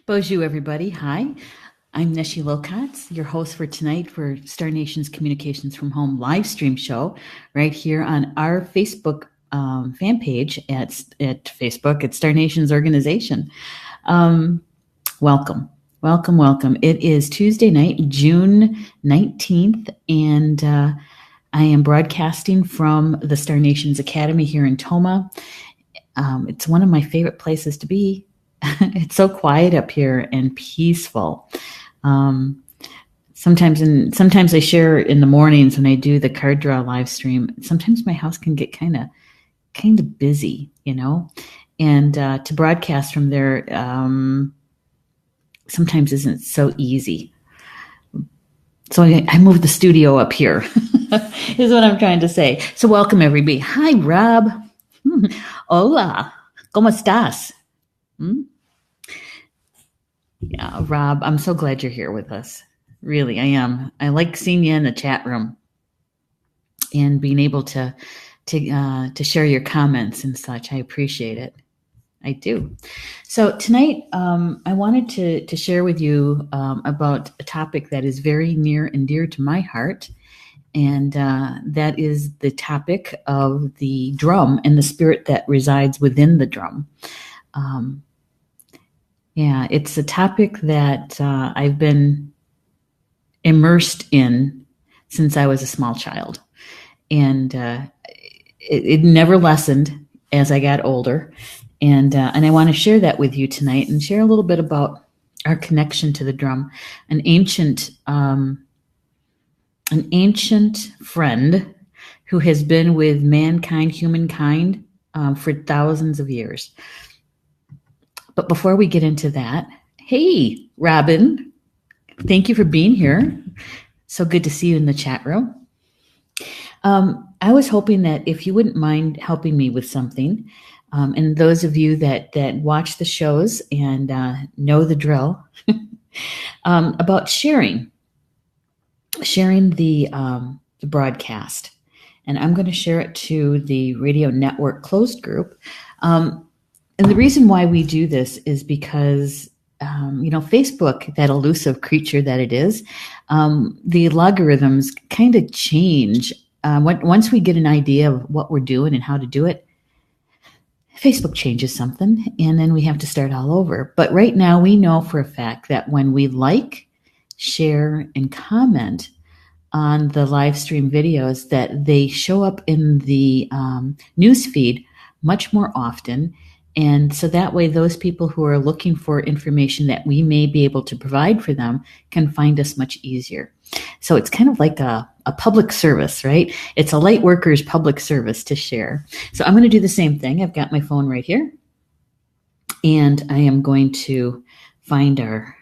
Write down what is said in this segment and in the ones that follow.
Bonjour, everybody. Hi, I'm Neshi Lokotz, your host for tonight for Star Nation's Communications from Home live stream show right here on our Facebook fan page at Facebook at Star Nation's organization. Welcome. It is Tuesday night, June 19th, and I am broadcasting from the Star Nations Academy here in Toma. It's one of my favorite places to be. It's so quiet up here and peaceful. Sometimes I share in the mornings when I do the card draw live stream. Sometimes my house can get kind of busy, and to broadcast from there sometimes isn't so easy. So I moved the studio up here, is what I'm trying to say. So welcome, everybody. Hi, Rob. Hola. ¿Cómo estás? Yeah, Rob, I'm so glad you're here with us. Really, I am. I like seeing you in the chat room and being able to share your comments and such. I appreciate it. I do. So tonight, I wanted to share with you about a topic that is very near and dear to my heart, and that is the topic of the drum and the spirit that resides within the drum. Yeah, it's a topic that I've been immersed in since I was a small child, and it never lessened as I got older. And I want to share that with you tonight and share a little bit about our connection to the drum, an ancient friend who has been with humankind, for thousands of years. But before we get into that, hey, Robin, thank you for being here. So good to see you in the chat room. I was hoping that if you wouldn't mind helping me with something, and those of you that watch the shows and know the drill, about sharing the broadcast. And I'm going to share it to the Radio Network closed group. And the reason why we do this is because, Facebook, that elusive creature that it is, the logarithms kind of change. Once we get an idea of what we're doing and how to do it, Facebook changes something, and then we have to start all over. But right now, we know for a fact that when we like, share, and comment on the live stream videos, that they show up in the news feed much more often. And so that way, those people who are looking for information that we may be able to provide for them can find us much easier. So it's kind of like a public service, right? It's a light worker's public service to share. So I'm going to do the same thing. I've got my phone right here, and I am going to find our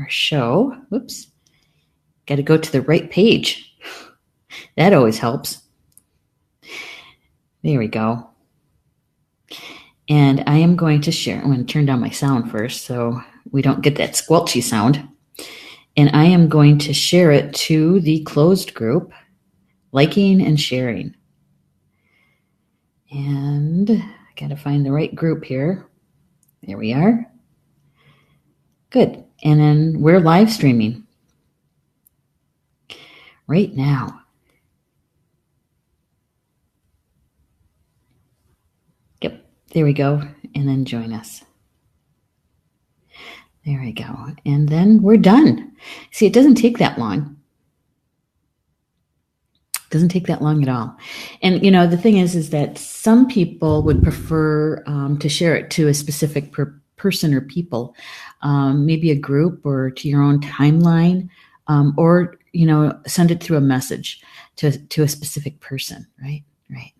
show. Whoops. Got to go to the right page. That always helps. There we go. And I am going to share. I'm going to turn down my sound first so we don't get that squelchy sound. And I am going to share it to the closed group, liking and sharing. And I got to find the right group here. There we are. Good. And then we're live streaming right now. Yep. There we go. And then join us. There we go. And then we're done. See, it doesn't take that long. It doesn't take that long at all. And, the thing is that some people would prefer to share it to a specific person or people, maybe a group or to your own timeline, or, send it through a message to a specific person, right? Right.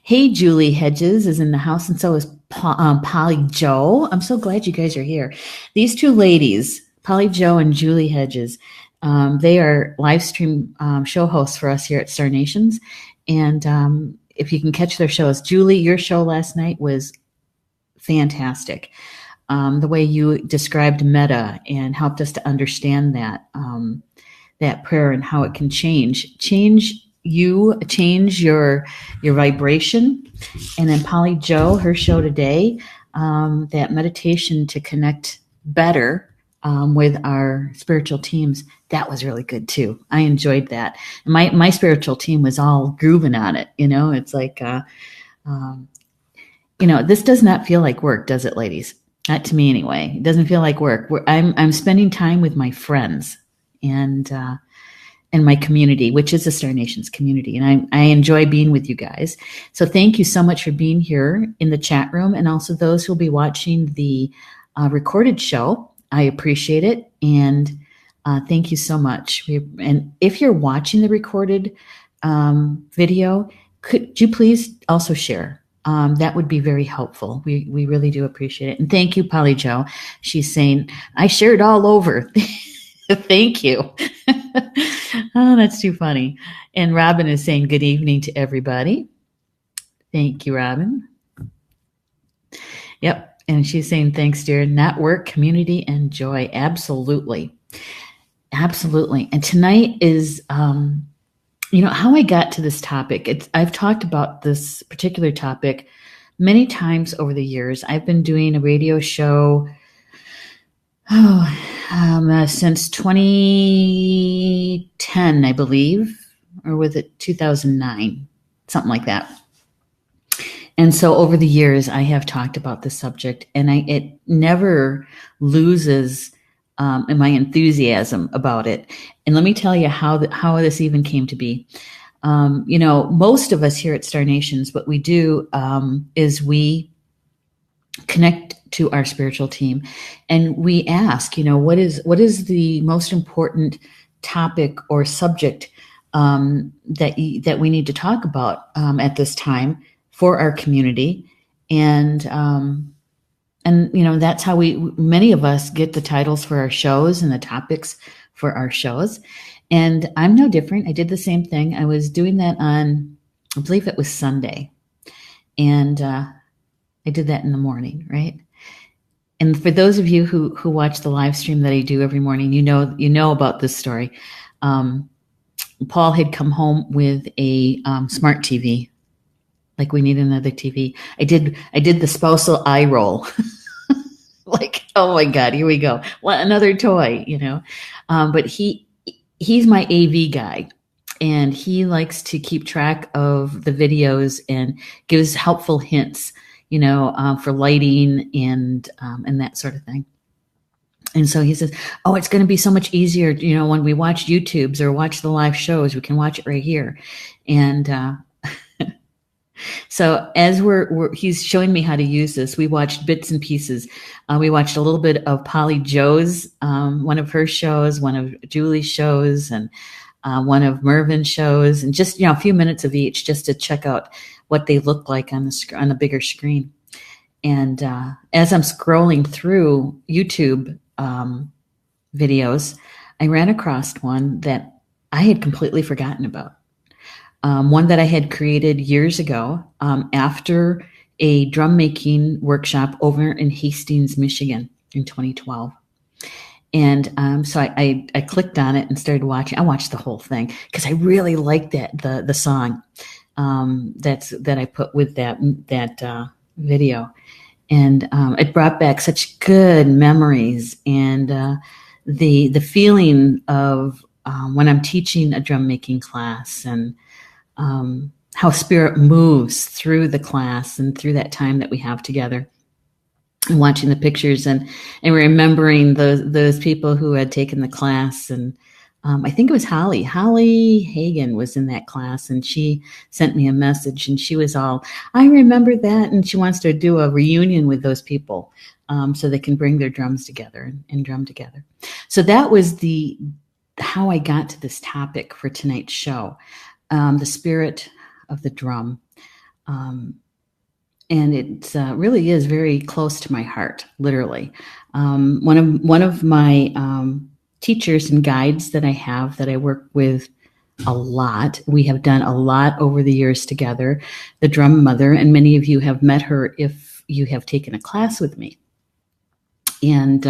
Hey, Julie Hedges is in the house, and so is Polly Joe. I'm so glad you guys are here. These two ladies, Polly Joe and Julie Hedges, they are live stream show hosts for us here at Star Nations. And if you can catch their shows, Julie, your show last night was fantastic. The way you described meta and helped us to understand that prayer and how it can change your vibration. And then Polly Joe, her show today, that meditation to connect better with our spiritual teams, that was really good too. I enjoyed that. And my spiritual team was all grooving on it. It's like, this does not feel like work, does it, ladies? Not to me anyway. It doesn't feel like work. I'm spending time with my friends and my community, which is the Star Nations community. And I enjoy being with you guys. So thank you so much for being here in the chat room, and also those who will be watching the recorded show. I appreciate it. And thank you so much. And if you're watching the recorded video, could you please also share? That would be very helpful. We really do appreciate it. And thank you, Polly Jo. She's saying, I shared all over. Thank you. Oh, that's too funny. And Robin is saying good evening to everybody. Thank you, Robin. Yep. And she's saying, thanks, dear. Network, community, and joy. Absolutely. Absolutely. And tonight is, how I got to this topic. I've talked about this particular topic many times over the years. I've been doing a radio show since 2010, I believe, or was it 2009, something like that. And so over the years, I have talked about this subject, and it never loses in my enthusiasm about it. And let me tell you how this even came to be. Most of us here at Star Nations, what we do is we connect to our spiritual team, and we ask, what is the most important topic or subject that we need to talk about at this time for our community, and that's how many of us get the titles for our shows and the topics for our shows. And I'm no different. I did the same thing. I was doing that on, I believe it was Sunday, and I did that in the morning, right? And for those of you who watch the live stream that I do every morning, you know about this story. Paul had come home with a smart TV. Like, we need another TV. I did the spousal eye roll. Like, oh my God, here we go. What, another toy, But he's my AV guy, and he likes to keep track of the videos and gives helpful hints, for lighting and that sort of thing. And so he says, oh, it's going to be so much easier, when we watch YouTubes or watch the live shows, we can watch it right here. And so as he's showing me how to use this, we watched bits and pieces. We watched a little bit of Polly Jo's, one of her shows, one of Julie's shows, and one of Mervin's shows, and just, a few minutes of each, just to check out what they look like on a bigger screen. And as I'm scrolling through YouTube videos, I ran across one that I had completely forgotten about. One that I had created years ago after a drum making workshop over in Hastings, Michigan in 2012. And so I clicked on it and started watching. I watched the whole thing because I really liked the song that I put with that video. And it brought back such good memories, and the feeling of when I'm teaching a drum making class, and how spirit moves through the class and through that time that we have together, and watching the pictures and remembering those people who had taken the class. And I think it was Holly Hagan was in that class, and she sent me a message, and she was all, I remember that. And she wants to do a reunion with those people so they can bring their drums together and drum together. So that was how I got to this topic for tonight's show. The spirit of the drum. And it really is very close to my heart, literally. One of my teachers and guides that I work with a lot, we have done a lot over the years together, the drum mother, and many of you have met her if you have taken a class with me. And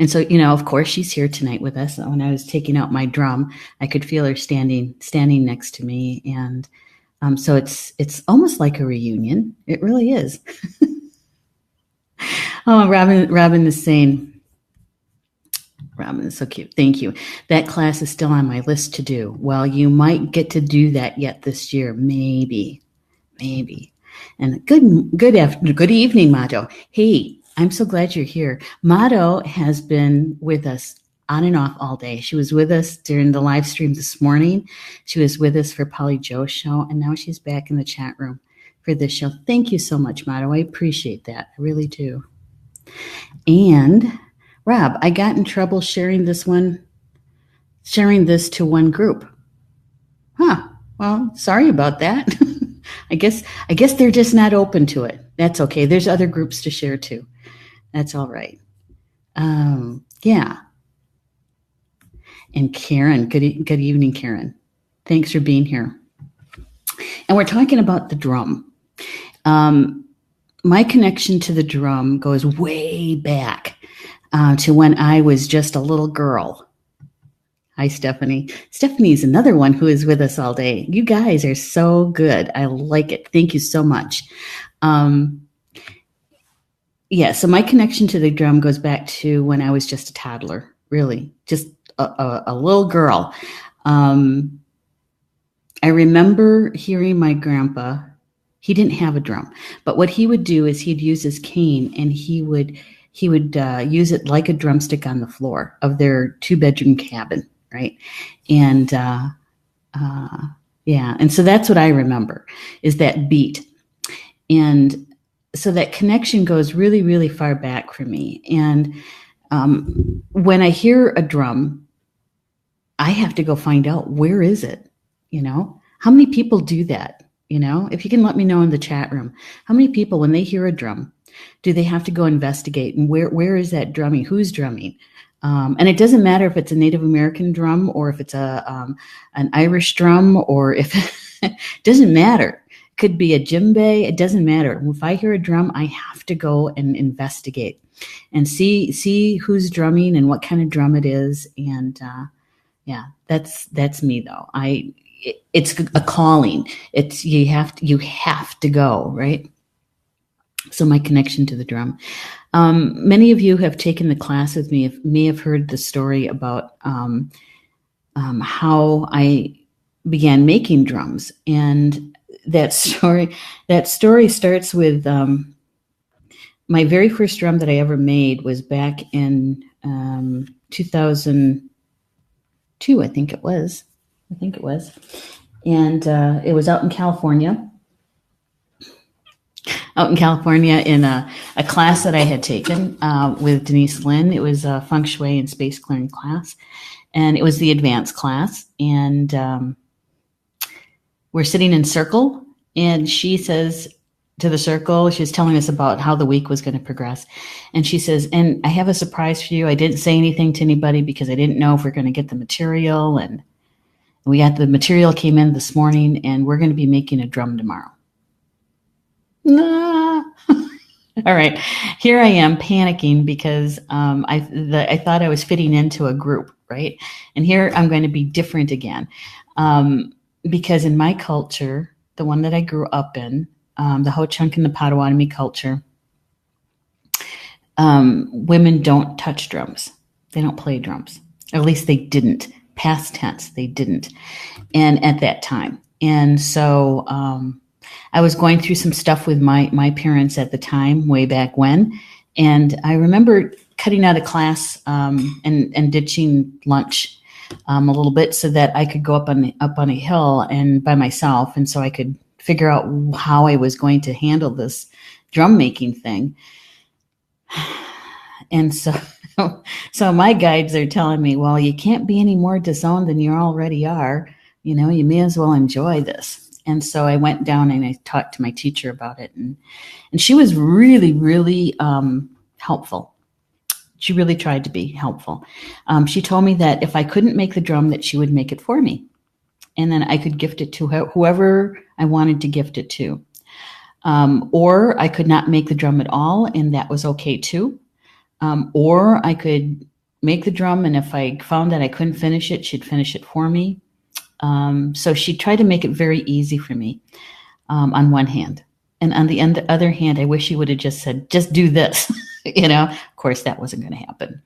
so, of course, she's here tonight with us. When I was taking out my drum, I could feel her standing next to me. And so it's almost like a reunion. It really is. Oh, Robin is saying, Robin is so cute. Thank you. That class is still on my list to do. Well, you might get to do that yet this year. Maybe. And good evening, Mato. Hey, I'm so glad you're here. Mato has been with us on and off all day. She was with us during the live stream this morning. She was with us for Polly Joe's show, and now she's back in the chat room for this show. Thank you so much, Mato. I appreciate that. I really do. And Rob, I got in trouble sharing this to one group. Well, sorry about that. I guess they're just not open to it. That's okay. There's other groups to share too. That's all right. Yeah. And Karen, good evening, Karen. Thanks for being here. And we're talking about the drum. My connection to the drum goes way back to when I was just a little girl. Hi, Stephanie. Stephanie's another one who is with us all day. You guys are so good. I like it. Thank you so much. So my connection to the drum goes back to when I was just a toddler, really, just a little girl. I remember hearing my grandpa. He didn't have a drum, but what he would do is he'd use his cane and he would use it like a drumstick on the floor of their 2-bedroom cabin. Right. And, and so that's what I remember is that beat. And so that connection goes really, really far back for me. And, when I hear a drum, I have to go find out where is it, how many people do that? If you can let me know in the chat room, how many people, when they hear a drum, do they have to go investigate and where is that drumming? Who's drumming? And it doesn't matter if it's a Native American drum or if it's an Irish drum or if it doesn't matter. It could be a djembe. It doesn't matter. If I hear a drum, I have to go and investigate and see who's drumming and what kind of drum it is. And that's me though. It's a calling. It's you have to go, right? So my connection to the drum. Many of you have taken the class with me, may have heard the story about how I began making drums. And that story starts with my very first drum that I ever made was back in 2002, I think it was. And it was out in California. In a class that I had taken with Denise Lynn. It was a feng shui and space clearing class. And it was the advanced class. And we're sitting in circle. And she says to the circle, she was telling us about how the week was going to progress. And she says, and I have a surprise for you. I didn't say anything to anybody because I didn't know if we're going to get the material. And we got the material came in this morning. And we're going to be making a drum tomorrow. Nah. All right. Here I am panicking because I thought I was fitting into a group, right? And here I'm going to be different again. Because in my culture, the one that I grew up in, the Ho-Chunk and the Potawatomi culture, women don't touch drums. They don't play drums. Or at least they didn't. Past tense, they didn't. And at that time. And so I was going through some stuff with my parents at the time, way back when. And I remember cutting out of class and ditching lunch a little bit so that I could go up on a hill and by myself. And so I could figure out how I was going to handle this drum making thing. And so my guides are telling me, well, you can't be any more disowned than you already are. You may as well enjoy this. And so I went down and I talked to my teacher about it. And she was really, really helpful. She really tried to be helpful. She told me that if I couldn't make the drum, that she would make it for me. And then I could gift it to whoever I wanted to gift it to. Or I could not make the drum at all, and that was okay too. Or I could make the drum, and if I found that I couldn't finish it, she'd finish it for me. So she tried to make it very easy for me on one hand. And on the other hand, I wish she would have just said, just do this. Of course, that wasn't going to happen.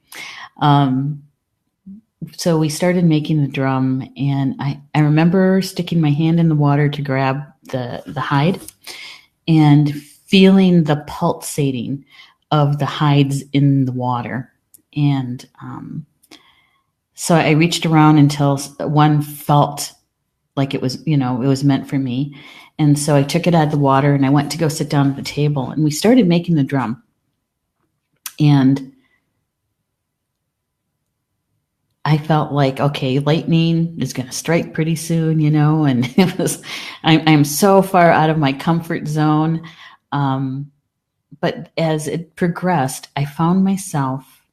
so we started making the drum, and I remember sticking my hand in the water to grab the hide and feeling the pulsating of the hides in the water. And so I reached around until one felt like it was, it was meant for me. And so I took it out of the water and I went to go sit down at the table and we started making the drum. And I felt like, okay, lightning is going to strike pretty soon, and I'm so far out of my comfort zone. But as it progressed, I found myself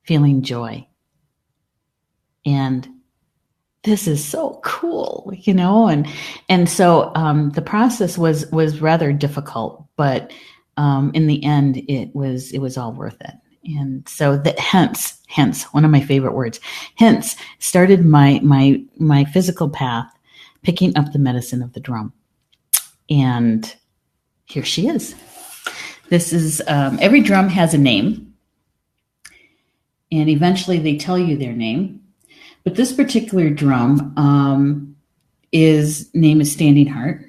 feeling joy. And this is so cool, and so the process was rather difficult, but in the end, it was all worth it. And so that hence one of my favorite words, hence started my physical path, picking up the medicine of the drum, and here she is. This is every drum has a name, and eventually they tell you their name. But this particular drum is name is Standing Heart.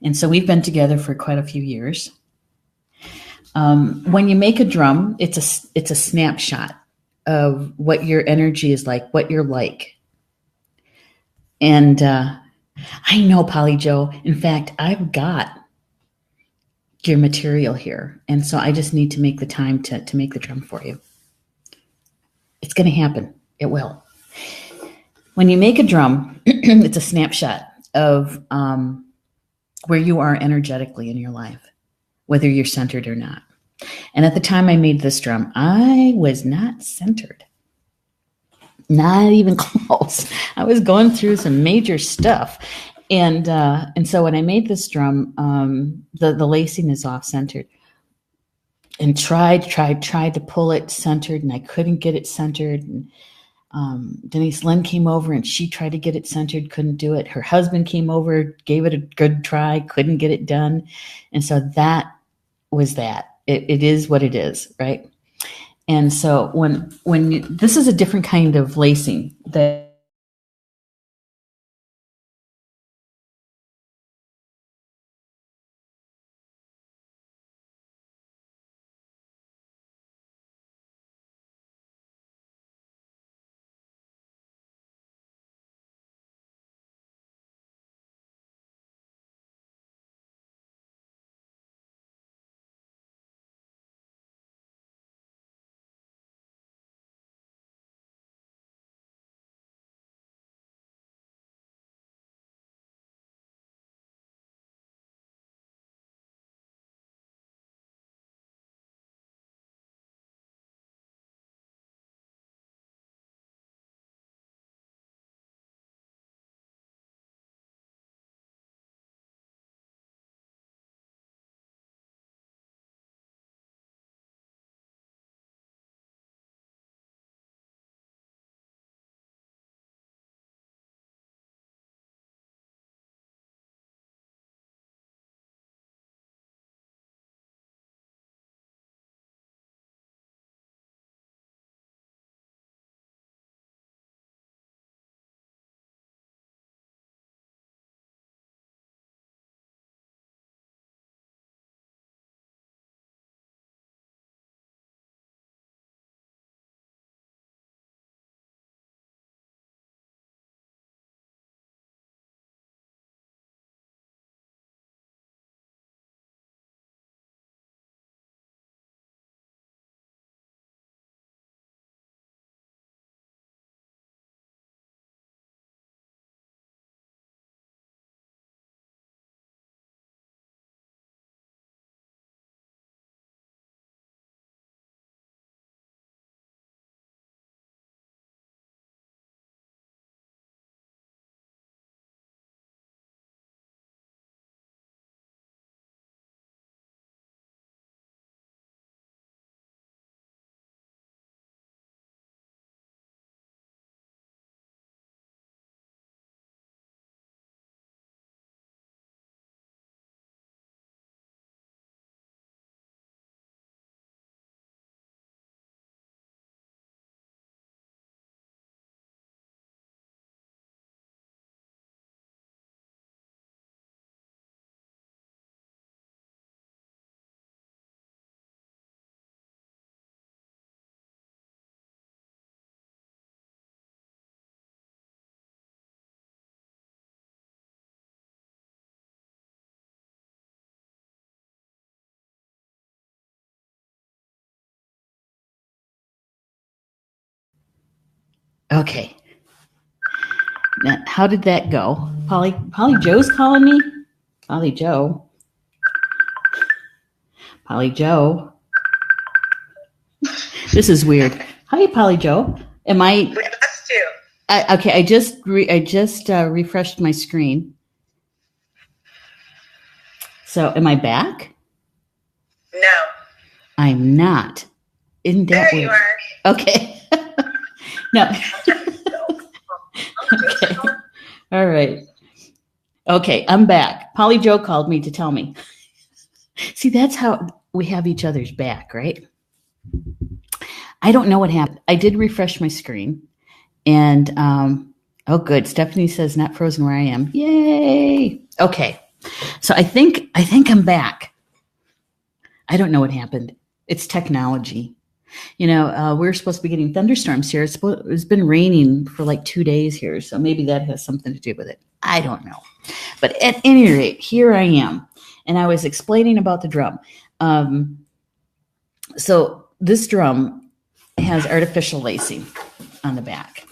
And so we've been together for quite a few years. When you make a drum, it's a snapshot of what your energy is like, what you're like. And I know, Polly Joe. In fact, I've got your material here. And so I just need to make the time to make the drum for you. It's going to happen. It will. When you make a drum, it's a snapshot of where you are energetically in your life, whether you're centered or not. And at the time I made this drum, I was not centered, not even close. I was going through some major stuff. And so when I made this drum, the lacing is off centered. And tried to pull it centered, and I couldn't get it centered. And Denise Lynn came over and she tried to get it centered, couldn't do it. Her husband came over, gave it a good try, couldn't get it done. And so that was that. It is what it is, right? And so this is a different kind of lacing that Okay. Now, how did that go? Polly Joe's calling me? Polly Joe. Polly Joe. This is weird. Hi, Polly Joe. Am I? Us too. Okay, I just refreshed my screen. So, am I back? No. I'm not. Isn't that There weird? you are. Okay. No. Okay. All right. Okay, I'm back. Polly Joe called me to tell me. See, that's how we have each other's back, right? I don't know what happened. I did refresh my screen, and oh, good. Stephanie says not frozen where I am. Yay! Okay, so I think I'm back. I don't know what happened. It's technology. You know, we're supposed to be getting thunderstorms here. It's been raining for like 2 days here, so maybe that has something to do with it. I don't know. But at any rate, here I am. And I was explaining about the drum. So this drum has artificial lacing on the back.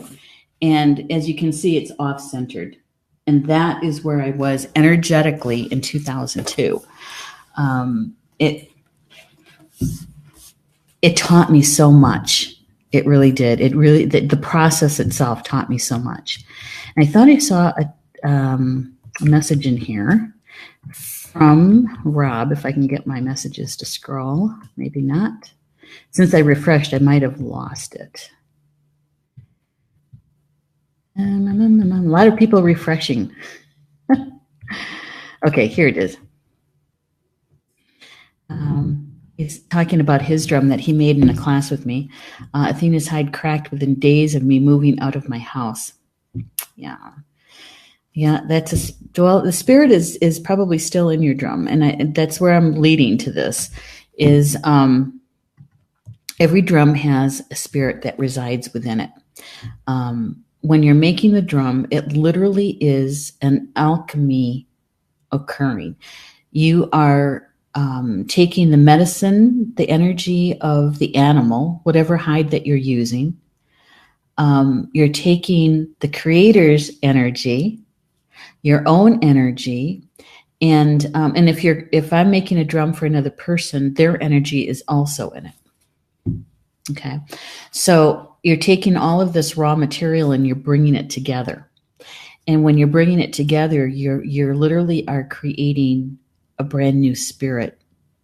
And as you can see, it's off-centered. And that is where I was energetically in 2002. It taught me so much. It really did. It really, the process itself taught me so much. And I thought I saw a message in here from Rob, if I can get my messages to scroll. Maybe not. Since I refreshed, I might have lost it. A lot of people refreshing. Okay, here it is. He's talking about his drum that he made in a class with me. Athena's hide cracked within days of me moving out of my house. Yeah, that's well. The spirit is probably still in your drum, and that's where I'm leading to this. Is every drum has a spirit that resides within it. When you're making the drum, it literally is an alchemy occurring. You are taking the medicine, the energy of the animal, whatever hide that you're using. You're taking the creator's energy, your own energy, and if I'm making a drum for another person, their energy is also in it. Okay, so you're taking all of this raw material and you're bringing it together. And when you're bringing it together, you're literally are creating a brand new spirit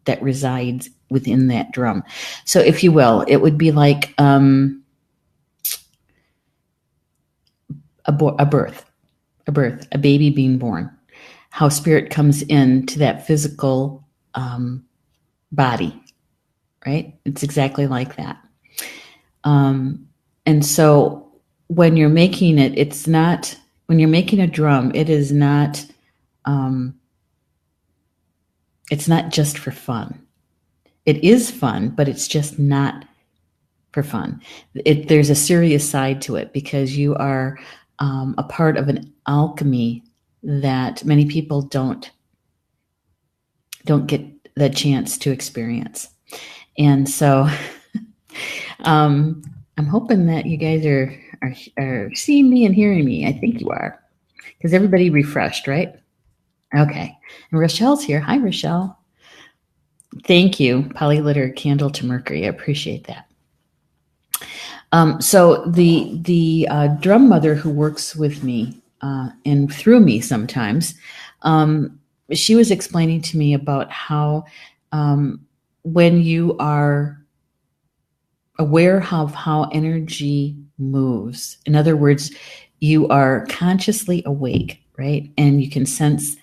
that resides within that drum. So if you will, it would be like a birth, a baby being born, how spirit comes into that physical body, right? It's exactly like that. And so when you're making it, when you're making a drum, it is not, it's not just for fun. It is fun, but it's just not for fun. There's a serious side to it because you are a part of an alchemy that many people don't get the chance to experience. And so I'm hoping that you guys are seeing me and hearing me. I think you are, because everybody refreshed, right? Okay. And Rochelle's here. Hi, Rochelle. Thank you. Polylitter Candle to Mercury. I appreciate that. So the drum mother who works with me and through me sometimes, she was explaining to me about how when you are aware of how energy moves, in other words, you are consciously awake, right? And you can sense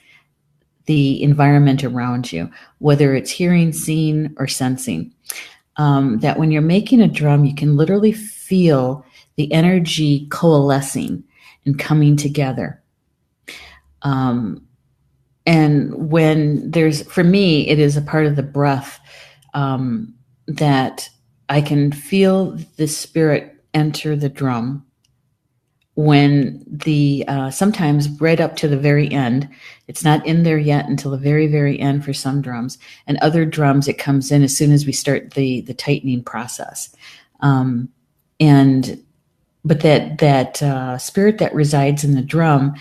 the environment around you, whether it's hearing, seeing, or sensing. That when you're making a drum, you can literally feel the energy coalescing and coming together. And when for me, it is a part of the breath that I can feel the spirit enter the drum when sometimes right up to the very end. It's not in there yet until the very, very end for some drums. And other drums, it comes in as soon as we start the tightening process. And but that spirit that resides in the drum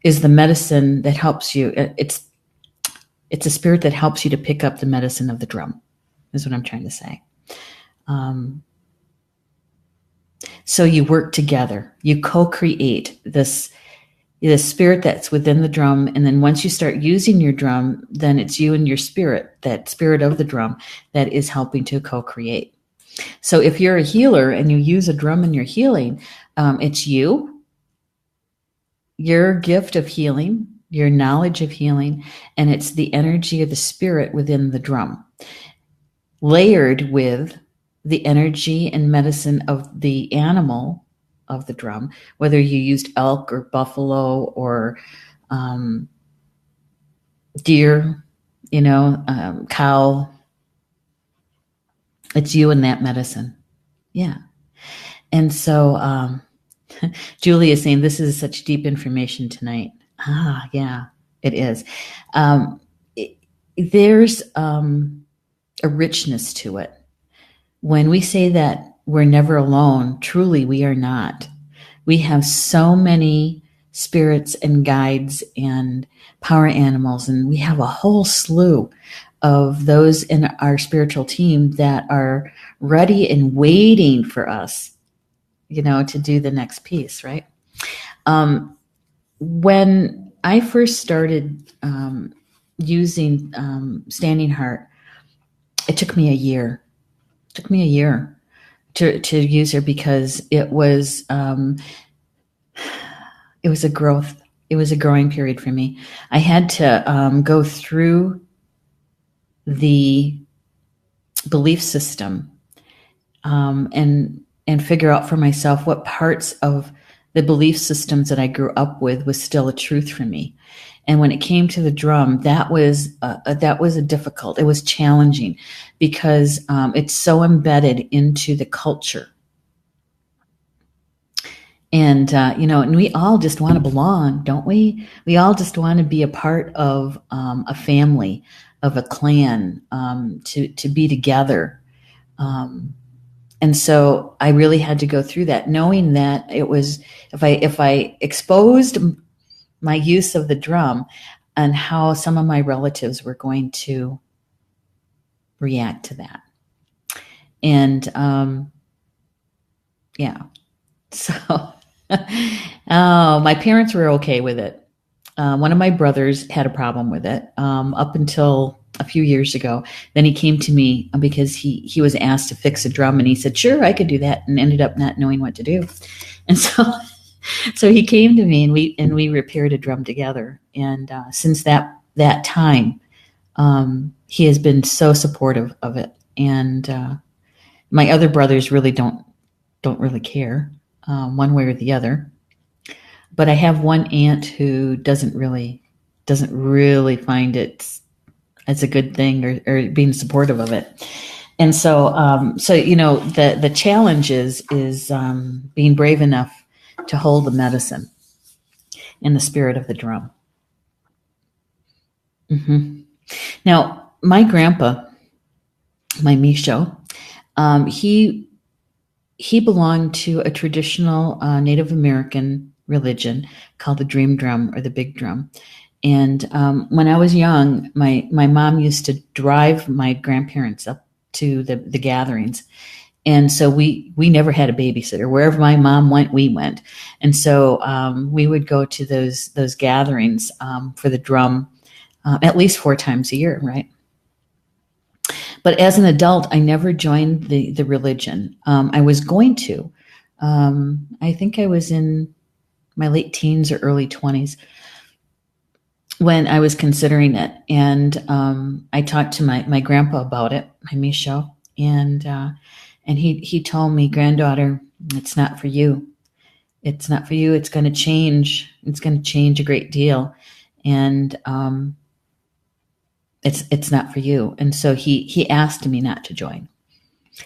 is the medicine that helps you. It's a spirit that helps you to pick up the medicine of the drum, is what I'm trying to say. So you work together, you co-create this spirit that's within the drum. And then once you start using your drum, then it's you and your spirit, that spirit of the drum, that is helping to co-create. So if you're a healer and you use a drum in your healing, it's you, your gift of healing, your knowledge of healing, and it's the energy of the spirit within the drum, layered with the energy and medicine of the animal of the drum, whether you used elk or buffalo or deer, cow. It's you and that medicine. Yeah. And so Julie is saying, this is such deep information tonight. Yeah, it is. There's a richness to it. When we say that we're never alone, truly we are not. We have so many spirits and guides and power animals, and we have a whole slew of those in our spiritual team that are ready and waiting for us, to do the next piece, right? When I first started using Standing Heart, it took me a year. To use her, because it was a growth. It was a growing period for me. I had to go through the belief system and figure out for myself what parts of the belief systems that I grew up with was still a truth for me. And when it came to the drum, that was a difficult. It was challenging because it's so embedded into the culture. And and we all just want to belong, don't we? We all just want to be a part of a family, of a clan, to be together. And so I really had to go through that, knowing that it was, if I exposed my use of the drum and how some of my relatives were going to react to that. And yeah, so my parents were okay with it. One of my brothers had a problem with it up until a few years ago. Then he came to me because he was asked to fix a drum, and he said, sure, I could do that, and ended up not knowing what to do. And so he came to me, and we repaired a drum together. And since that time, he has been so supportive of it. And my other brothers really don't really care one way or the other. But I have one aunt who doesn't really find it as a good thing or being supportive of it. And so the challenge is being brave enough to hold the medicine in the spirit of the drum. Mm-hmm. Now, my grandpa, my Misho, he belonged to a traditional Native American religion called the dream drum or the big drum. And when I was young, my mom used to drive my grandparents up to the gatherings. And so we never had a babysitter. Wherever my mom went, we went. And so we would go to those gatherings for the drum at least 4 times a year, right? But as an adult, I never joined the religion. I was going to. I think I was in my late teens or early 20s when I was considering it. And I talked to my grandpa about it, my Misho, and he told me, granddaughter, it's not for you. It's not for you. It's going to change. It's going to change a great deal. And it's not for you. And so he asked me not to join.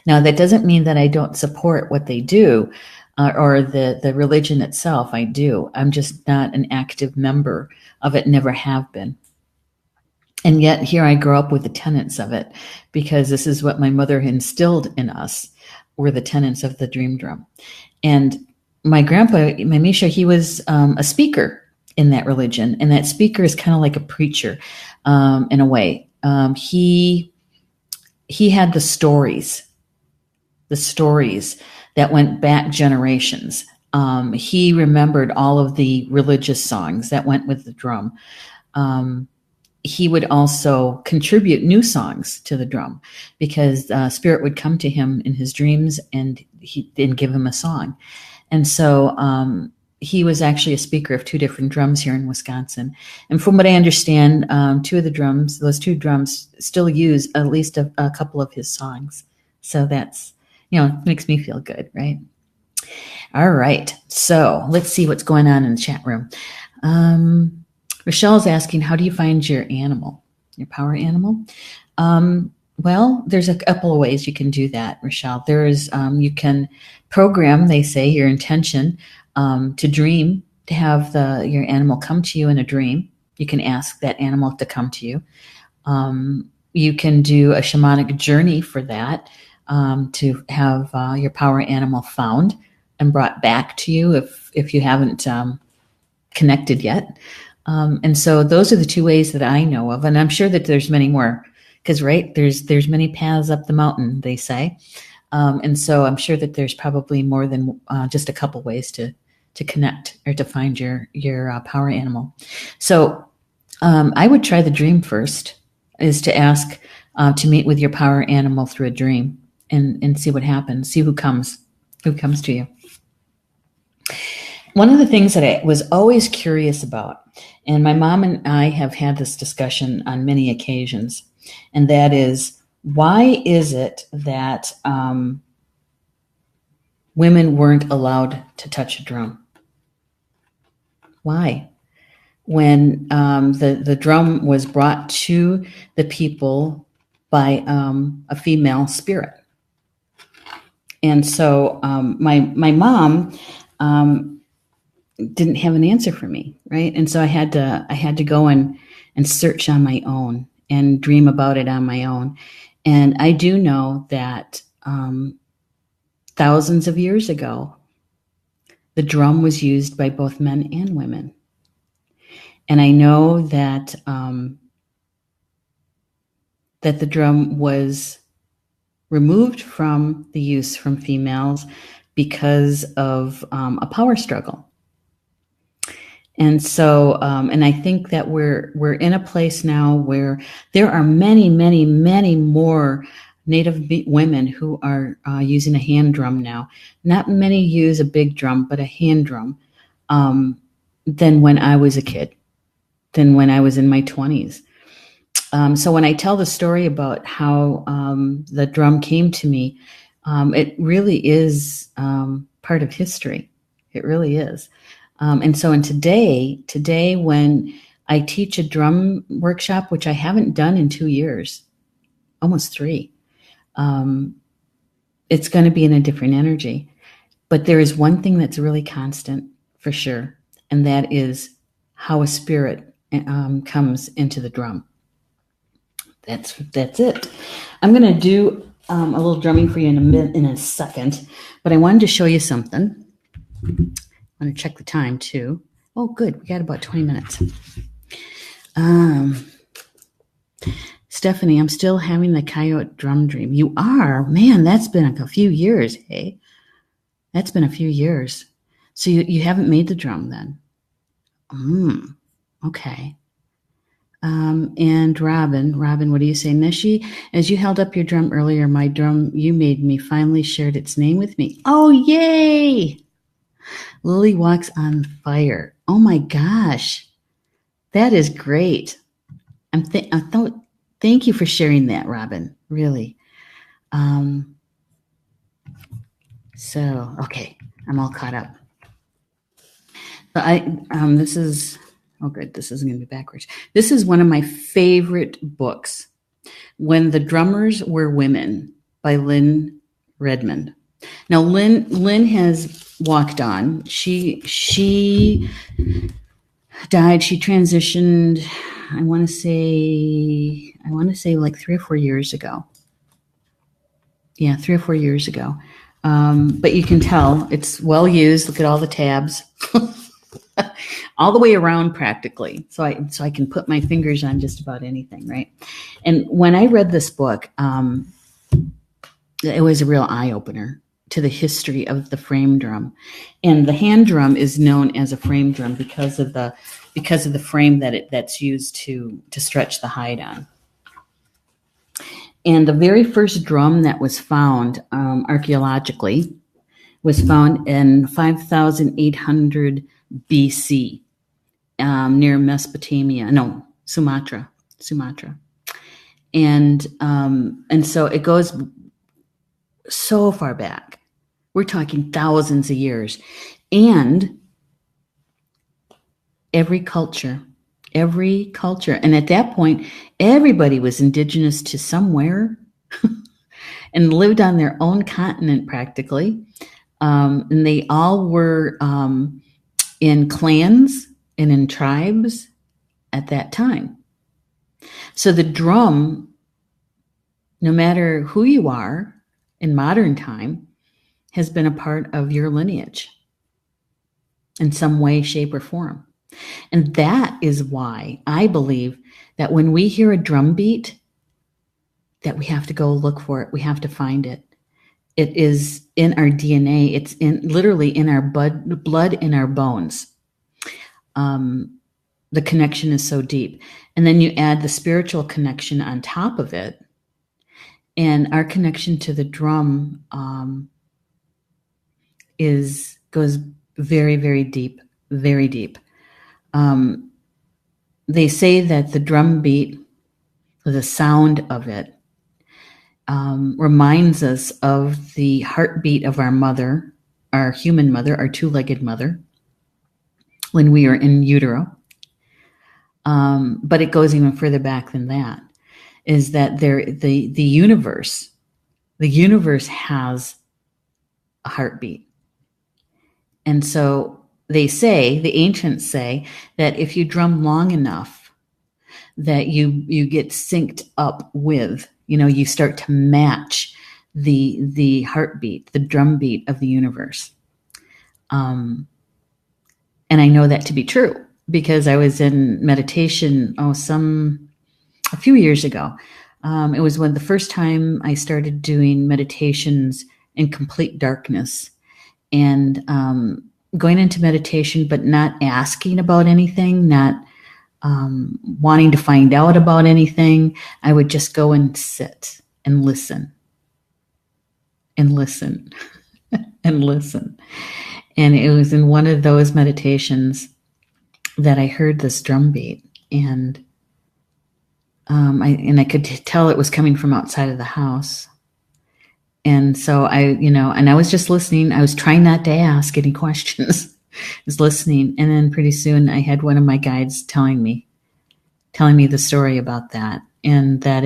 Now, that doesn't mean that I don't support what they do or the religion itself. I do. I'm just not an active member of it, never have been. And yet here I grew up with the tenets of it, because this is what my mother instilled in us, were the tenets of the dream drum. And my grandpa, my Misha, he was a speaker in that religion. And that speaker is kind of like a preacher in a way. He had the stories that went back generations. He remembered all of the religious songs that went with the drum. He would also contribute new songs to the drum, because Spirit would come to him in his dreams and he'd give him a song. And so he was actually a speaker of 2 different drums here in Wisconsin. And from what I understand, those two drums still use at least a couple of his songs. So that's, makes me feel good, right? All right. So let's see what's going on in the chat room. Rochelle's asking, how do you find your animal, your power animal? Well, there's a couple of ways you can do that, Rochelle. There's, you can program, they say, your intention to dream, to have your animal come to you in a dream. You can ask that animal to come to you. You can do a shamanic journey for that, to have your power animal found and brought back to you if you haven't connected yet. And so those are the 2 ways that I know of, and I'm sure that there's many more, because there's many paths up the mountain, they say, and so I'm sure that there's probably more than just a couple ways to connect or to find your power animal. So I would try the dream first, is to ask to meet with your power animal through a dream and see what happens, see who comes to you. One of the things that I was always curious about, and my mom and I have had this discussion on many occasions, and that is, why is it that women weren't allowed to touch a drum? Why? When the drum was brought to the people by a female spirit. And so my mom didn't have an answer for me, right? And so I had to go and search on my own and dream about it on my own. And I do know that thousands of years ago, the drum was used by both men and women. And I know that that the drum was removed from the use from females because of a power struggle. And so, and I think that we're in a place now where there are many, many, many more Native women who are using a hand drum now. Not many use a big drum, but a hand drum, than when I was a kid, than when I was in my 20s. So when I tell the story about how the drum came to me, it really is part of history. It really is. And so today when I teach a drum workshop, which I haven't done in 2 years, almost 3, it's going to be in a different energy. But there is one thing that's really constant for sure, and that is how a spirit comes into the drum. That's it. I'm going to do a little drumming for you in a second, but I wanted to show you something. I'm going to check the time too. Oh, good. We got about 20 minutes. Stephanie, I'm still having the coyote drum dream. You are? Man, that's been a few years, hey? That's been a few years. So you haven't made the drum then? Okay. And Robin, what do you say? Neshi, as you held up your drum earlier, my drum you made me finally shared its name with me. Oh, yay! Lily walks on fire. Oh my gosh. That is great. Thank you for sharing that, Robin. Really. So, okay. I'm all caught up. This is, oh good, this isn't going to be backwards. This is one of my favorite books, When the Drummers Were Women by Lynn Redmond. Now, Lynn has walked on. She died. She transitioned, I want to say like 3 or 4 years ago. Yeah, 3 or 4 years ago. But you can tell it's well used. Look at all the tabs. All the way around practically. So I can put my fingers on just about anything, right? And when I read this book, it was a real eye-opener to the history of the frame drum. And the hand drum is known as a frame drum because of the frame that's used to stretch the hide on. And the very first drum that was found archaeologically was found in 5,800 BC near Mesopotamia. No, Sumatra. And so it goes so far back. We're talking thousands of years. And every culture, and at that point, everybody was indigenous to somewhere and lived on their own continent practically. And they all were in clans and in tribes at that time. So the drum, no matter who you are in modern time, has been a part of your lineage in some way, shape, or form. And that is why I believe that when we hear a drum beat, that we have to go look for it. We have to find it. It is in our DNA. It's literally in our blood, in our bones. The connection is so deep. And then you add the spiritual connection on top of it. And our connection to the drum goes very, very deep, very deep. They say that the drum beat, the sound of it, reminds us of the heartbeat of our mother, our human mother, our two-legged mother, when we are in utero. But it goes even further back than that, is that the universe has a heartbeat. And so they say, the ancients say, that if you drum long enough, that you get synced up with, you start to match the heartbeat, the drum beat of the universe. And I know that to be true because I was in meditation a few years ago. It was the first time I started doing meditations in complete darkness and going into meditation, but not asking about anything, not wanting to find out about anything. I would just go and sit and listen and listen and listen. And it was in one of those meditations that I heard this drum beat, and I could tell it was coming from outside of the house. And so I was just listening. I was trying not to ask any questions. I was listening. And then pretty soon I had one of my guides telling me the story about that. And that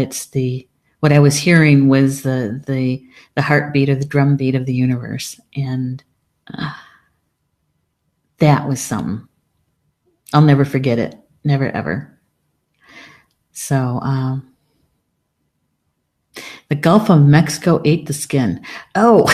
what I was hearing was the heartbeat or the drum beat of the universe. And that was something. I'll never forget it. Never, ever. So, the Gulf of Mexico ate the skin. Oh,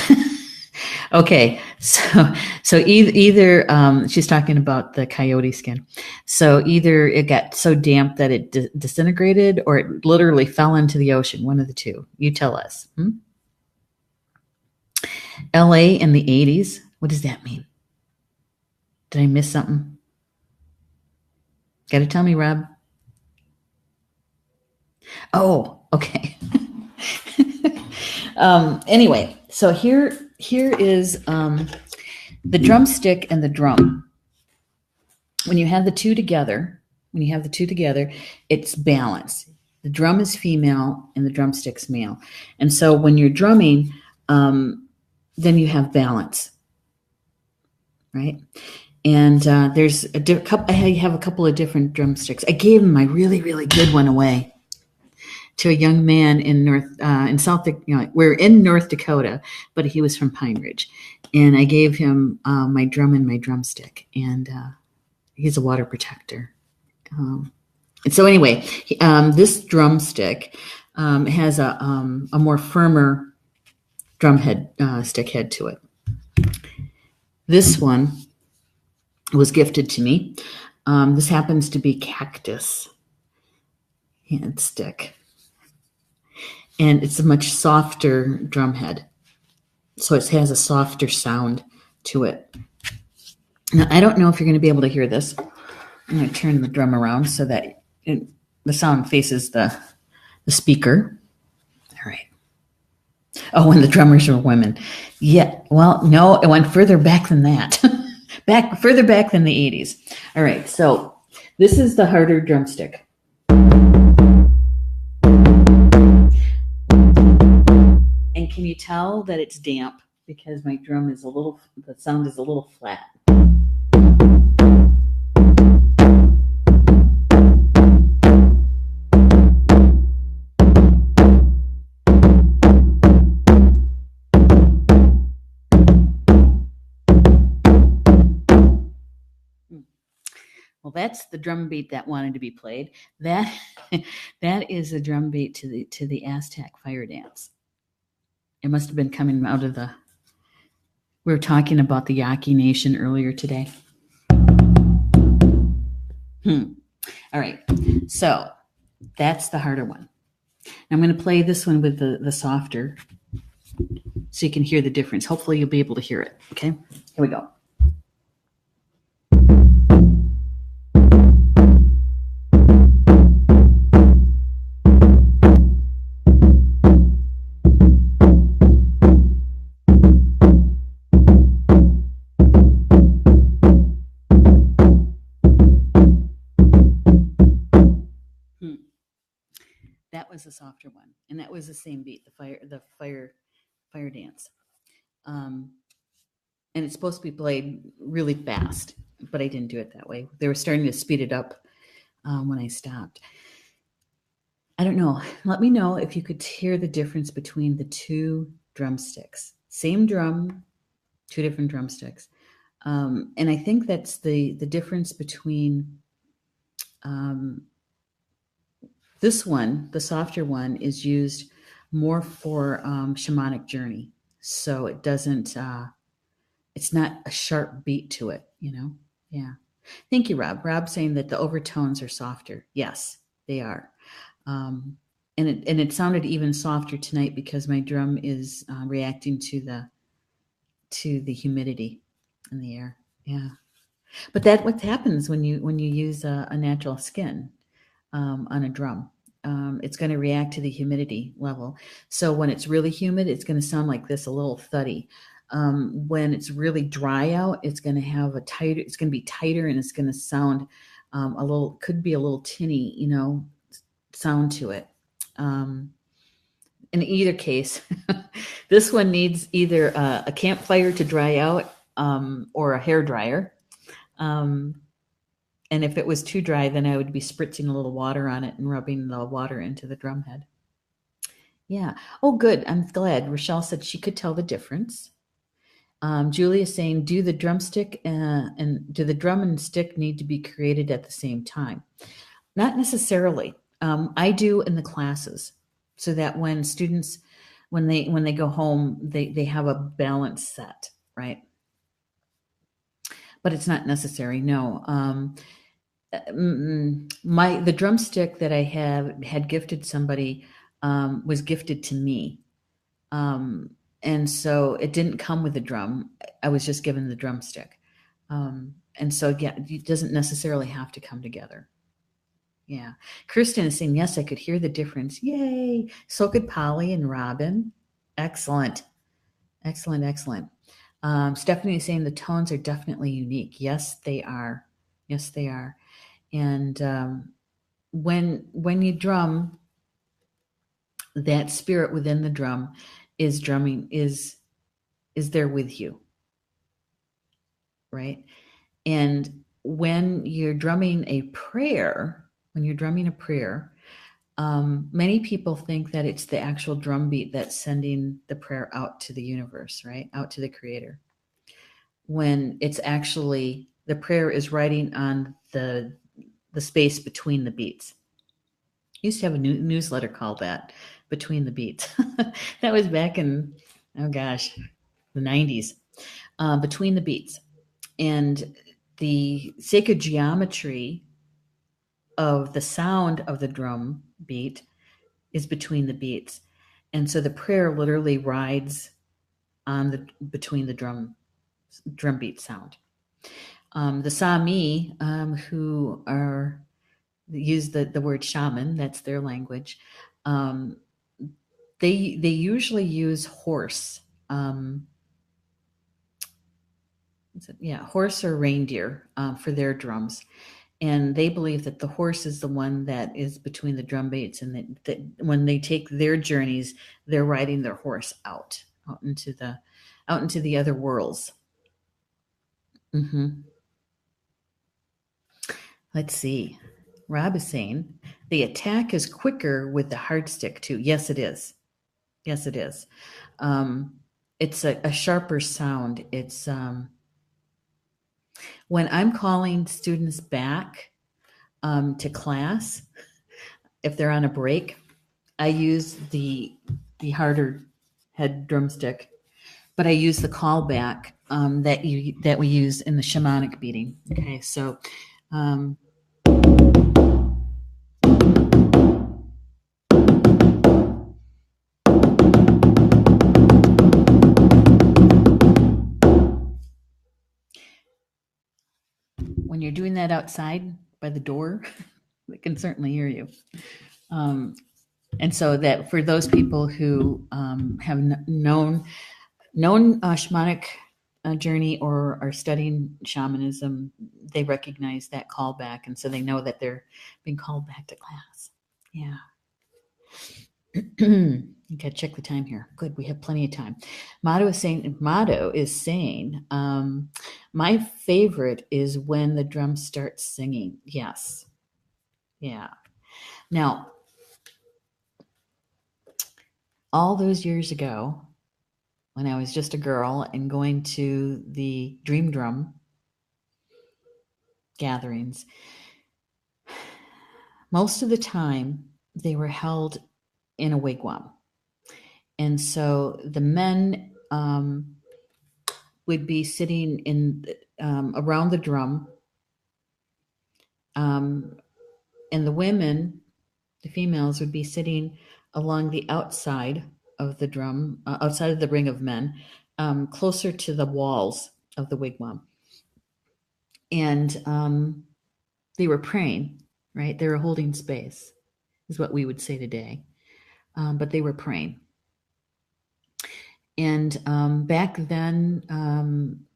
okay. So either she's talking about the coyote skin. So either it got so damp that it disintegrated, or it literally fell into the ocean. One of the two. You tell us. LA in the 80s. What does that mean? Did I miss something? Got to tell me, Rob. Oh, okay. Anyway, so here is the drumstick and the drum. When you have the two together, it's balance. The drum is female and the drumstick's male. And so when you're drumming, then you have balance, right? And I have a couple of different drumsticks. I gave my really, really good one away to a young man in we're in North Dakota, but he was from Pine Ridge, and I gave him my drum and my drumstick, and he's a water protector. And so anyway, this drumstick has a more firmer drum head, stick head to it. This one was gifted to me. This happens to be cactus hand stick. And it's a much softer drum head. So it has a softer sound to it. Now, I don't know if you're going to be able to hear this. I'm going to turn the drum around so that the sound faces the speaker. All right. Oh, and the drummers are women. Yeah. Well, no, it went further back than that. Further back than the 80s. All right. So this is the harder drumstick. And can you tell that it's damp? Because my drum is the sound is a little flat. Well, that's the drum beat that wanted to be played. That is a drum beat to the Aztec fire dance. It must have been coming out of we were talking about the Yaqui Nation earlier today. All right, so that's the harder one. I'm going to play this one with the softer so you can hear the difference. Hopefully you'll be able to hear it. Okay, here we go. That was a softer one, and that was the same beat, the fire dance. And it's supposed to be played really fast, but I didn't do it that way. They were starting to speed it up when I stopped. I don't know. Let me know if you could hear the difference between the two drumsticks. Same drum, two different drumsticks. And I think that's the difference between this one, the softer one, is used more for shamanic journey. So it doesn't, it's not a sharp beat to it, you know? Yeah. Thank you, Rob. Rob's saying that the overtones are softer. Yes, they are. And it sounded even softer tonight because my drum is reacting to the humidity in the air. Yeah. But that's what happens when you use a natural skin on a drum. It's going to react to the humidity level. So when it's really humid, it's going to sound like this, a little thuddy. When it's really dry out, it's going to have it's going to be tighter, and it's going to sound could be a little tinny, you know, sound to it. In either case, this one needs either a campfire to dry out or a hair dryer. And if it was too dry, then I would be spritzing a little water on it and rubbing the water into the drum head. Yeah. Oh, good. I'm glad. Rochelle said she could tell the difference. Julie is saying, do the drumstick and do the drum and stick need to be created at the same time? Not necessarily. I do in the classes, so that when students, when they go home, they have a balanced set, right? But it's not necessary. No. The drumstick that I had gifted somebody was gifted to me. And so it didn't come with the drum. I was just given the drumstick. And so, yeah, it doesn't necessarily have to come together. Yeah. Kristen is saying, yes, I could hear the difference. Yay. So could Polly and Robin. Excellent. Excellent. Excellent. Stephanie is saying the tones are definitely unique. Yes, they are. Yes, they are. And when you drum, that spirit within the drum is drumming, is there with you, right? And when you're drumming a prayer, many people think that it's the actual drum beat that's sending the prayer out to the universe, right? Out to the creator. When it's actually the prayer is riding on the space between the beats. I used to have a newsletter called that, Between the Beats. That was back in, oh gosh, the 90s. Between the Beats. And the sacred geometry of the sound of the drum beat is between the beats. And so the prayer literally rides on the between the drum beat sound. The Sami, who are use the word shaman, that's their language. They usually use horse. Horse or reindeer for their drums. And they believe that the horse is the one that is between the drum beats, and that when they take their journeys, they're riding their horse out into the other worlds. Mm-hmm. Let's see. Rob is saying the attack is quicker with the hard stick too. Yes, it is. Yes, it is. It's a sharper sound. It's when I'm calling students back to class, if they're on a break, I use the harder head drumstick, but I use the callback that we use in the shamanic beating. Okay, so when you're doing that outside by the door, they can certainly hear you. And so that for those people who have known shamanic journey or are studying shamanism, they recognize that callback, and so they know that they're being called back to class. Yeah. Okay, check the time here. Good, we have plenty of time. Motto is saying, my favorite is when the drum starts singing. Yes. Yeah. Now, all those years ago, when I was just a girl and going to the Dream Drum gatherings, most of the time they were held in a wigwam. And so the men would be sitting in around the drum, and the women, the females, would be sitting along the outside of the drum, outside of the ring of men, closer to the walls of the wigwam. And they were praying, right? They were holding space, is what we would say today. But they were praying. And back then,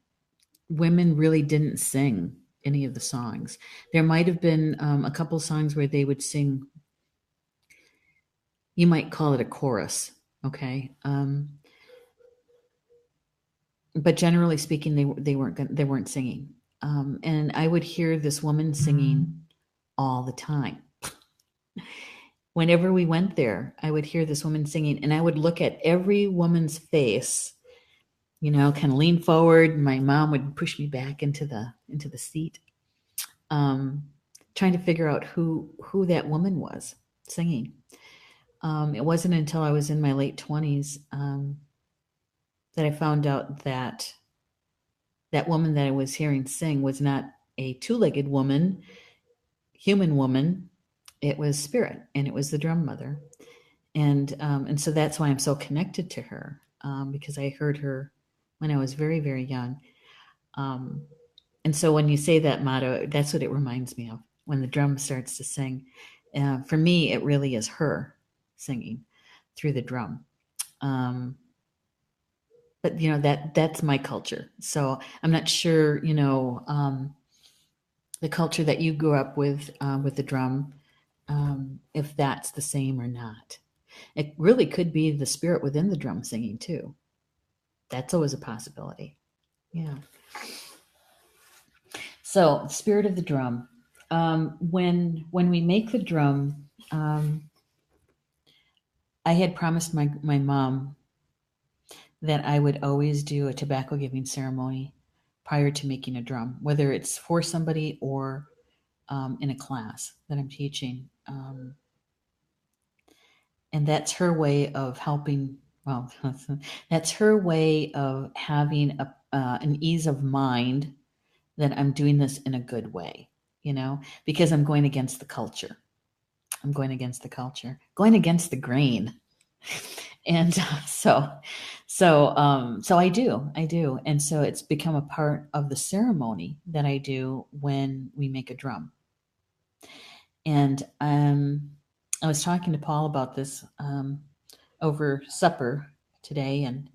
women really didn't sing any of the songs. There might have been a couple songs where they would sing, you might call it a chorus, okay? But generally speaking, they weren't singing. And I would hear this woman singing all the time. Whenever we went there, I would hear this woman singing, and I would look at every woman's face, kind of lean forward. My mom would push me back into the seat, trying to figure out who that woman was singing. It wasn't until I was in my late 20s that I found out that woman that I was hearing sing was not a two-legged woman, human woman. It was spirit, and it was the drum mother. And so that's why I'm so connected to her, because I heard her when I was very, very young. And so when you say that motto, that's what it reminds me of. When the drum starts to sing, for me, it really is her singing through the drum. But that's my culture. So I'm not sure, the culture that you grew up with the drum, if that's the same or not. It really could be the spirit within the drum singing too. That's always a possibility. Yeah. So, spirit of the drum. When we make the drum, I had promised my mom that I would always do a tobacco giving ceremony prior to making a drum, whether it's for somebody or in a class that I'm teaching. And that's her way of helping. Well, that's her way of having an ease of mind that I'm doing this in a good way, because I'm going against the culture. I'm going against the culture, going against the grain. And so I do. And so it's become a part of the ceremony that I do when we make a drum. And I was talking to Paul about this over supper today, and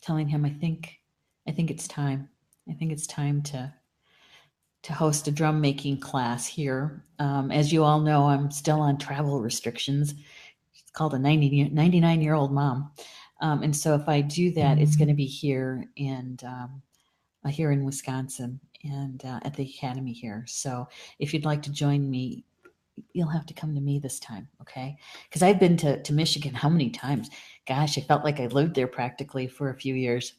telling him I think it's time. I think it's time to host a drum making class here. As you all know, I'm still on travel restrictions. It's called a 99-year-old mom. And so if I do that, it's going to be here and here in Wisconsin and at the academy here. So if you'd like to join me, you'll have to come to me this time, okay? Because I've been to Michigan how many times? Gosh, I felt like I lived there practically for a few years.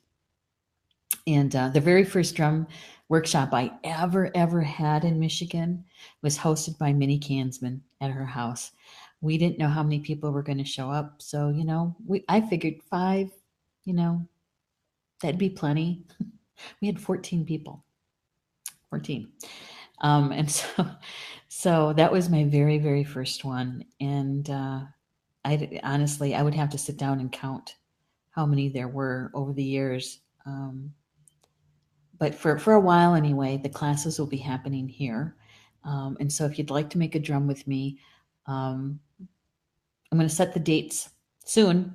And the very first drum workshop I ever had in Michigan was hosted by Minnie Kansman at her house. We didn't know how many people were going to show up, so I figured 5, that'd be plenty. We had 14 people, 14, and so that was my very first one, and I honestly I would have to sit down and count how many there were over the years. But for a while anyway, the classes will be happening here. And so if you'd like to make a drum with me, I'm going to set the dates soon.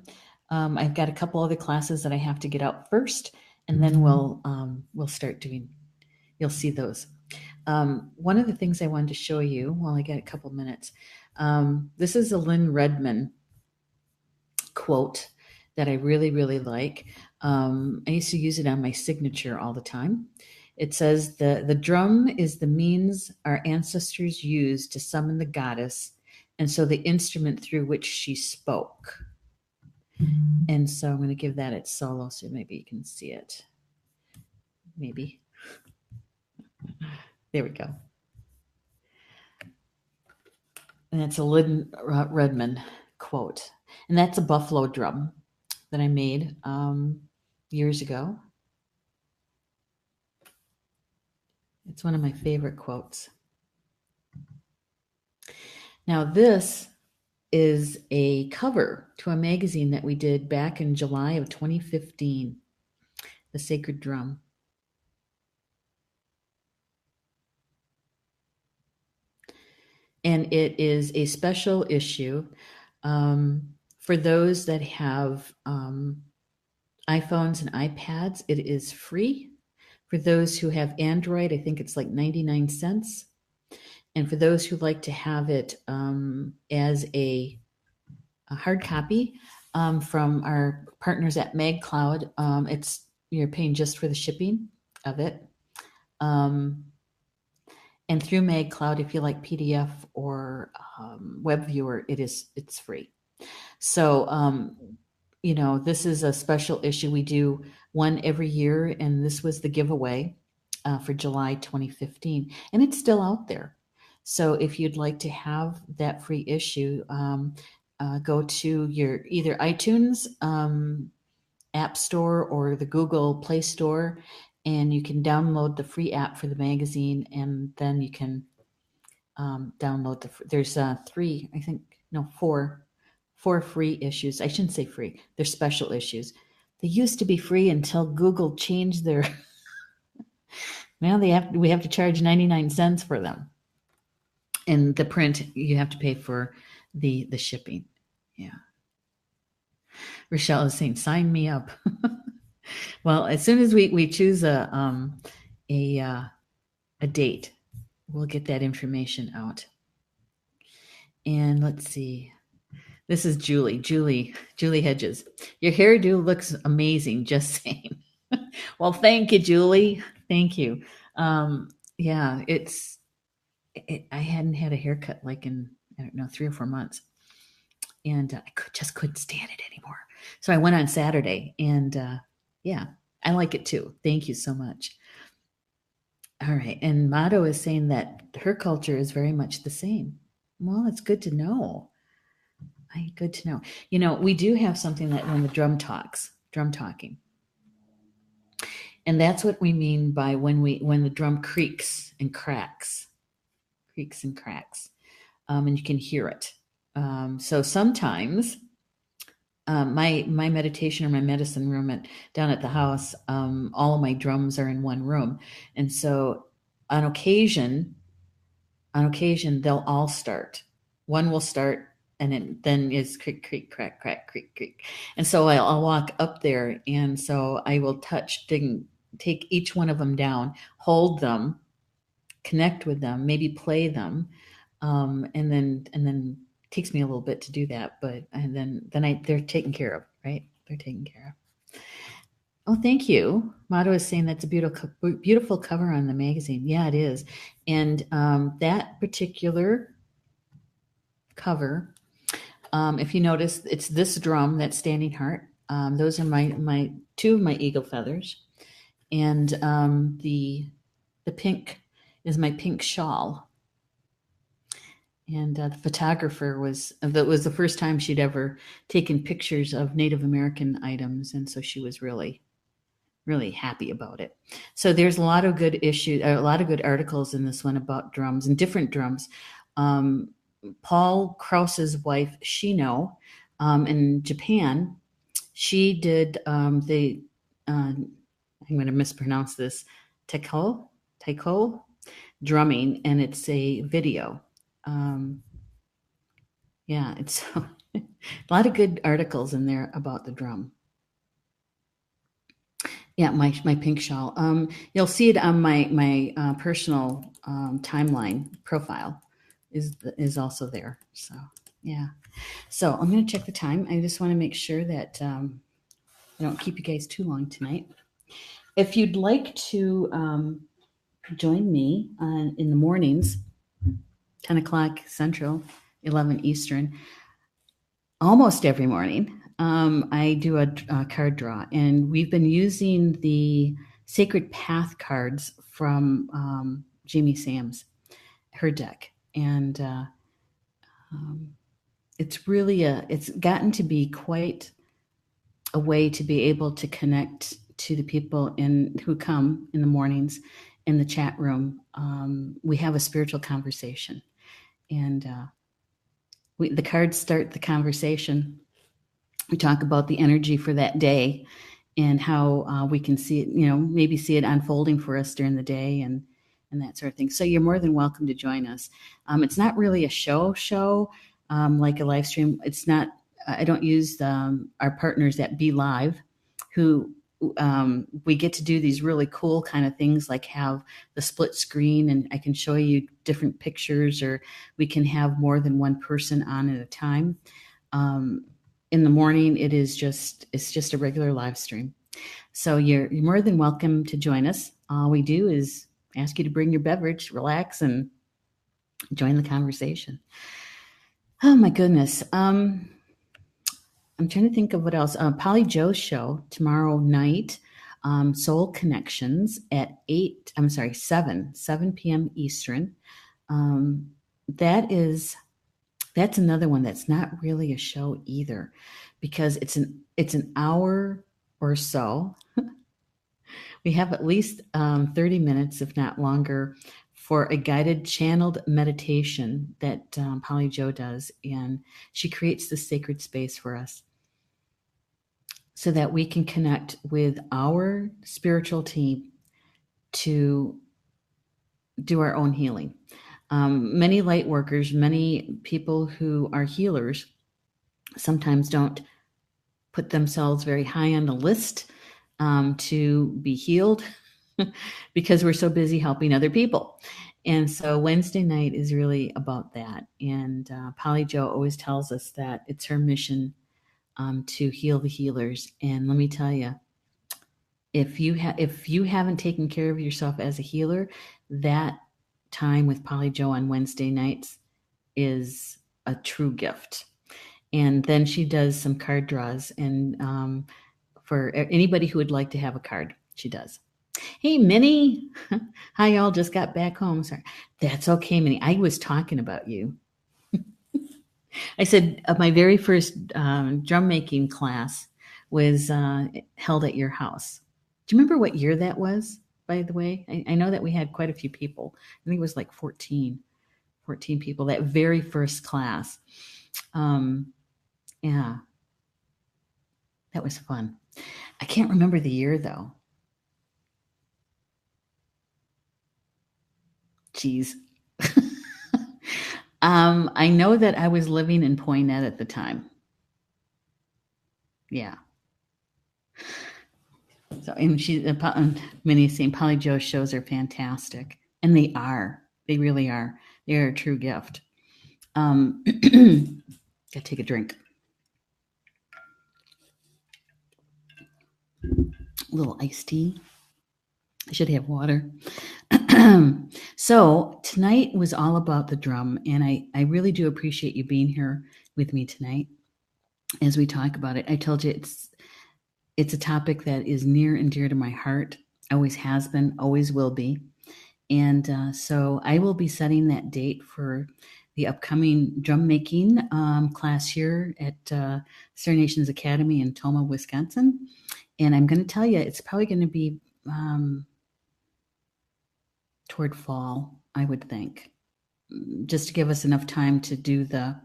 I've got a couple other classes that I have to get out first, and then we'll start doing. You'll see those. One of the things I wanted to show you while I got a couple minutes. This is a Lynn Redman quote that I really like. I used to use it on my signature all the time. It says, the drum is the means our ancestors used to summon the goddess, and so the instrument through which she spoke. And so I'm going to give that its solo so maybe you can see it. Maybe. There we go. And that's a Lynn Redman quote. And that's a buffalo drum that I made years ago. It's one of my favorite quotes. Now, this is a cover to a magazine that we did back in July of 2015, The Sacred Drum. And it is a special issue for those that have iPhones and iPads. It is free. For those who have Android, I think it's like 99 cents. And for those who like to have it as a hard copy from our partners at MagCloud, you're paying just for the shipping of it. And through MagCloud, if you like PDF or web viewer, it's free. So this is a special issue. We do one every year, and this was the giveaway for July 2015, and it's still out there. So if you'd like to have that free issue, go to your either iTunes App Store or the Google Play Store, and you can download the free app for the magazine, and then you can download there's four free issues. I shouldn't say free. They're special issues. They used to be free until Google changed their. Now we have to charge 99 cents for them. And the print, you have to pay for the shipping. Yeah. Rochelle is saying, sign me up. Well, as soon as we choose a date, we'll get that information out. And let's see. This is Julie Hedges. Your hairdo looks amazing, just saying. Well, thank you, Julie. Thank you. Yeah, I hadn't had a haircut like in, 3 or 4 months. And I just couldn't stand it anymore. So I went on Saturday and yeah, I like it too. Thank you so much. All right. And Mado is saying that her culture is very much the same. Well, it's good to know. Good to know. We do have something that when the drum talking. And that's what we mean by when the drum creaks and cracks, and you can hear it. So sometimes my meditation or my medicine room down at the house, all of my drums are in one room, and so on occasion they'll all start. One will start, and then is creak creak crack crack creak creak, and so I'll walk up there, and so I will take each one of them down, hold them, connect with them, maybe play them, and then it takes me a little bit to do that, but and then they're taken care of, right? They're taken care of. Oh, thank you. Mado is saying that's a beautiful cover on the magazine. Yeah, it is, and that particular cover, if you notice, it's this drum, that standing heart. Those are my two of my eagle feathers, and the pink is my pink shawl. And the photographer that was the first time she'd ever taken pictures of Native American items, and so she was really, really happy about it. So there's a lot of good a lot of good articles in this one about drums and different drums. Paul Krause's wife Shino, in Japan, she did I'm going to mispronounce this, taiko drumming, and it's a video. Yeah, it's a lot of good articles in there about the drum. Yeah, my pink shawl. You'll see it on my personal timeline profile is also there. So yeah. So I'm going to check the time. I just want to make sure that I don't keep you guys too long tonight. If you'd like to join me in the mornings, 10 o'clock Central, 11 Eastern, almost every morning, I do a card draw, and we've been using the Sacred Path cards from Jamie Sam's, her deck, and it's gotten to be quite a way to be able to connect to the people who come in the mornings in the chat room. We have a spiritual conversation, and the cards start the conversation. We talk about the energy for that day and how we can see it, maybe see it unfolding for us during the day and that sort of thing. So you're more than welcome to join us. It's not really a show like a live stream. It's not. I don't use our partners at Be Live, who we get to do these really cool kind of things, like have the split screen, and I can show you different pictures, or we can have more than one person on at a time. In the morning, it's just a regular live stream. So you're more than welcome to join us. All we do is ask you to bring your beverage, relax, and join the conversation. Oh my goodness. I'm trying to think of what else. Polly Joe's show tomorrow night, Soul Connections at 7 p.m. Eastern. That's another one that's not really a show either, because it's an hour or so. We have at least 30 minutes, if not longer, for a guided channeled meditation that Polly Jo does, and she creates this sacred space for us so that we can connect with our spiritual team to do our own healing. Many light workers, many people who are healers, sometimes don't put themselves very high on the list to be healed because we're so busy helping other people. And so Wednesday night is really about that. And Polly Jo always tells us that it's her mission to heal the healers. And let me tell you, if you haven't taken care of yourself as a healer, that time with Polly Jo on Wednesday nights is a true gift. And then she does some card draws and for anybody who would like to have a card. She does. Hey, Minnie. Hi, y'all. Just got back home. Sorry. That's okay, Minnie. I was talking about you. I said my very first drum making class was held at your house. Do you remember what year that was, by the way? I know that we had quite a few people. I think it was like 14 people, that very first class. Yeah, that was fun. I can't remember the year, though. Geez. I know that I was living in Poynette at the time. Yeah. So, and Minnie is saying Polly Joe's shows are fantastic, and they are. They really are. They are a true gift. Gotta take a drink. A little iced tea. I should have water. So tonight was all about the drum, and I really do appreciate you being here with me tonight as we talk about it. I told you it's a topic that is near and dear to my heart. Always has been, always will be. And so I will be setting that date for the upcoming drum making class here at Star Nations Academy in Tomah, Wisconsin. And I'm going to tell you, it's probably going to be toward fall, I would think, just to give us enough time to do the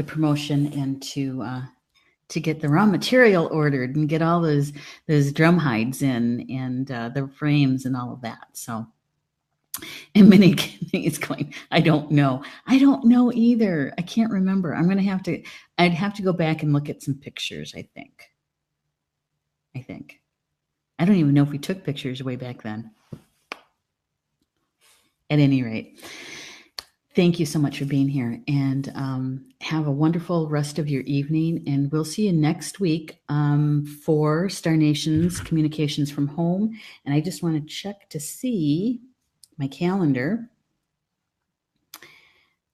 promotion and to get the raw material ordered and get all those drum hides in and the frames and all of that. So, and Minnie is going, I don't know either. I can't remember. I'd have to go back and look at some pictures. I think I don't even know if we took pictures way back then. At any rate, thank you so much for being here, and have a wonderful rest of your evening. And we'll see you next week for Star Nations Communications from Home. And I just want to check to see my calendar.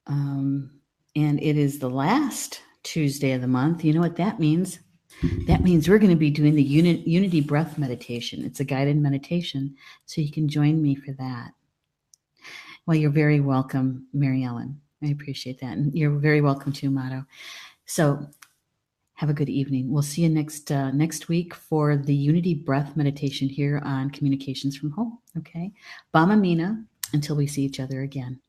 And it is the last Tuesday of the month. You know what that means? That means we're going to be doing the Unity Breath Meditation. It's a guided meditation, so you can join me for that. Well, you're very welcome, Mary Ellen. I appreciate that. And you're very welcome too, Mato. So have a good evening. We'll see you next week for the Unity Breath Meditation here on Communications from Home. Okay? Bama Mina, until we see each other again.